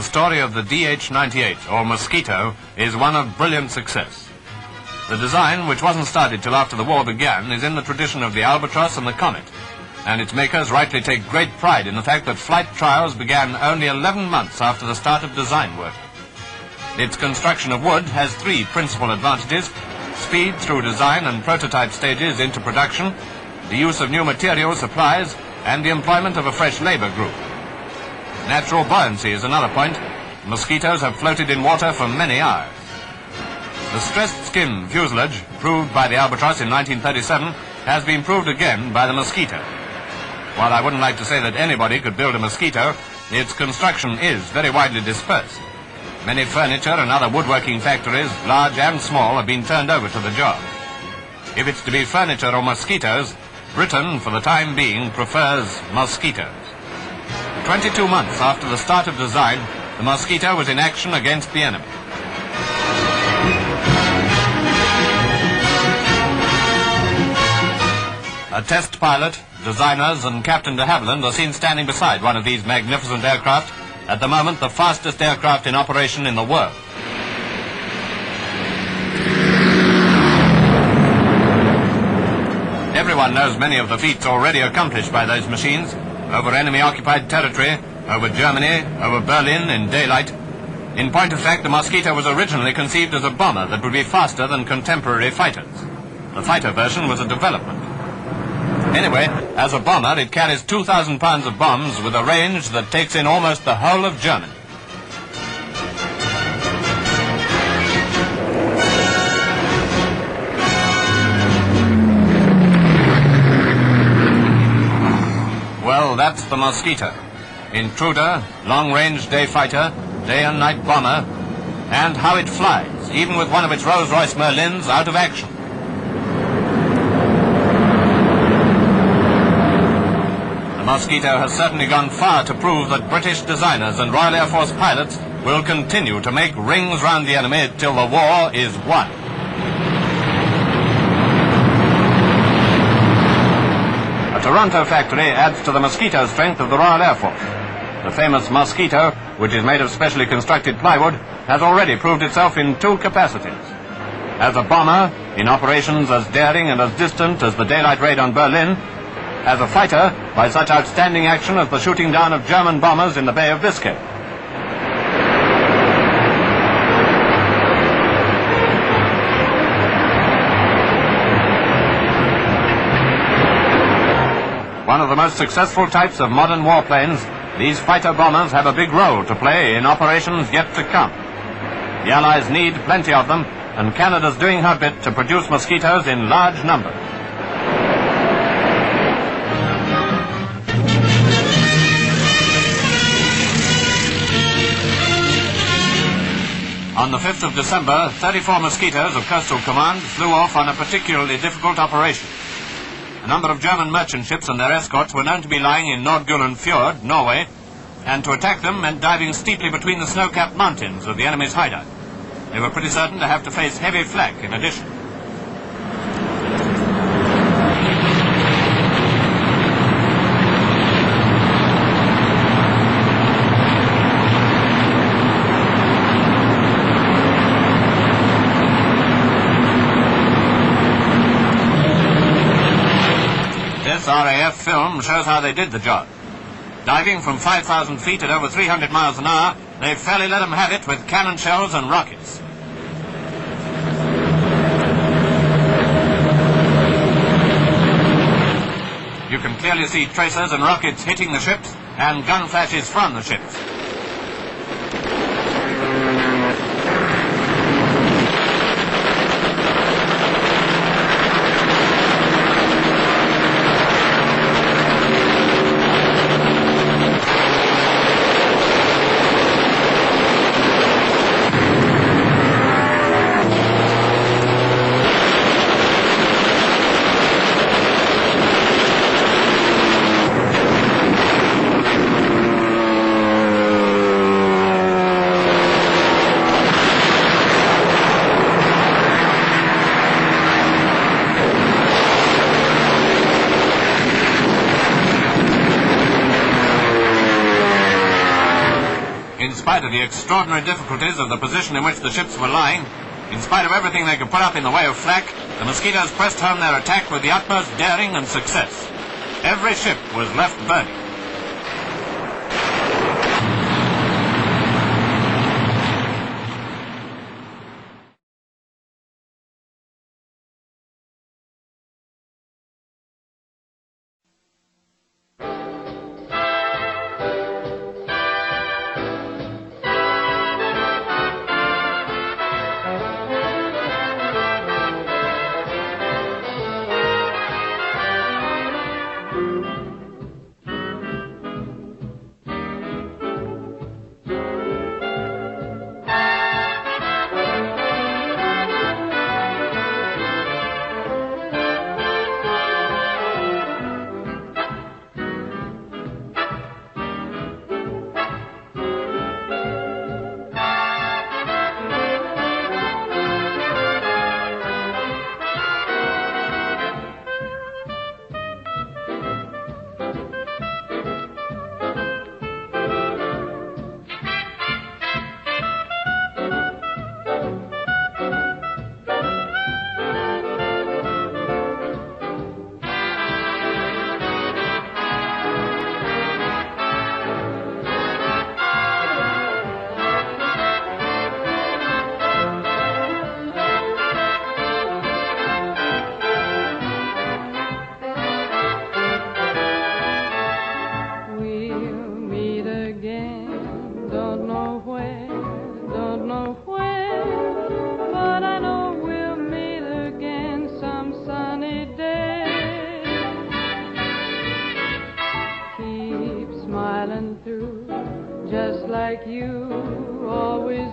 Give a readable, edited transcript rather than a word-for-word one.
The story of the DH-98, or Mosquito, is one of brilliant success. The design, which wasn't started till after the war began, is in the tradition of the Albatross and the Comet, and its makers rightly take great pride in the fact that flight trials began only 11 months after the start of design work. Its construction of wood has three principal advantages: speed through design and prototype stages into production, the use of new material supplies, and the employment of a fresh labor group. Natural buoyancy is another point. Mosquitoes have floated in water for many hours. The stressed skin fuselage, proved by the Albatross in 1937, has been proved again by the Mosquito. While I wouldn't like to say that anybody could build a Mosquito, its construction is very widely dispersed. Many furniture and other woodworking factories, large and small, have been turned over to the job. If it's to be furniture or mosquitoes, Britain, for the time being, prefers mosquitoes. 22 months after the start of design, the Mosquito was in action against the enemy. A test pilot, designers and Captain de Havilland are seen standing beside one of these magnificent aircraft, at the moment the fastest aircraft in operation in the world. Everyone knows many of the feats already accomplished by those machines, over enemy-occupied territory, over Germany, over Berlin in daylight. In point of fact, the Mosquito was originally conceived as a bomber that would be faster than contemporary fighters. The fighter version was a development. Anyway, as a bomber, it carries 2,000 pounds of bombs with a range that takes in almost the whole of Germany. Well, that's the Mosquito. Intruder, long-range day fighter, day and night bomber, and how it flies, even with one of its Rolls-Royce Merlins out of action. The Mosquito has certainly gone far to prove that British designers and Royal Air Force pilots will continue to make rings round the enemy till the war is won. A Toronto factory adds to the Mosquito strength of the Royal Air Force. The famous Mosquito, which is made of specially constructed plywood, has already proved itself in two capacities. As a bomber, in operations as daring and as distant as the daylight raid on Berlin; as a fighter, by such outstanding action as the shooting down of German bombers in the Bay of Biscay. One of the most successful types of modern warplanes, these fighter bombers have a big role to play in operations yet to come. The Allies need plenty of them, and Canada's doing her bit to produce Mosquitoes in large numbers. On the 5th of December, 34 Mosquitoes of Coastal Command flew off on a particularly difficult operation. A number of German merchant ships and their escorts were known to be lying in Nordgulen Fjord, Norway, and to attack them meant diving steeply between the snow-capped mountains of the enemy's hideout. They were pretty certain to have to face heavy flak in addition. This RAF film shows how they did the job. Diving from 5,000 feet at over 300 miles an hour, they fairly let them have it with cannon shells and rockets. You can clearly see tracers and rockets hitting the ships and gun flashes from the ships. spite of the extraordinary difficulties of the position in which the ships were lying, in spite of everything they could put up in the way of flak, the Mosquitoes pressed home their attack with the utmost daring and success. Every ship was left burning. Smiling through, just like you always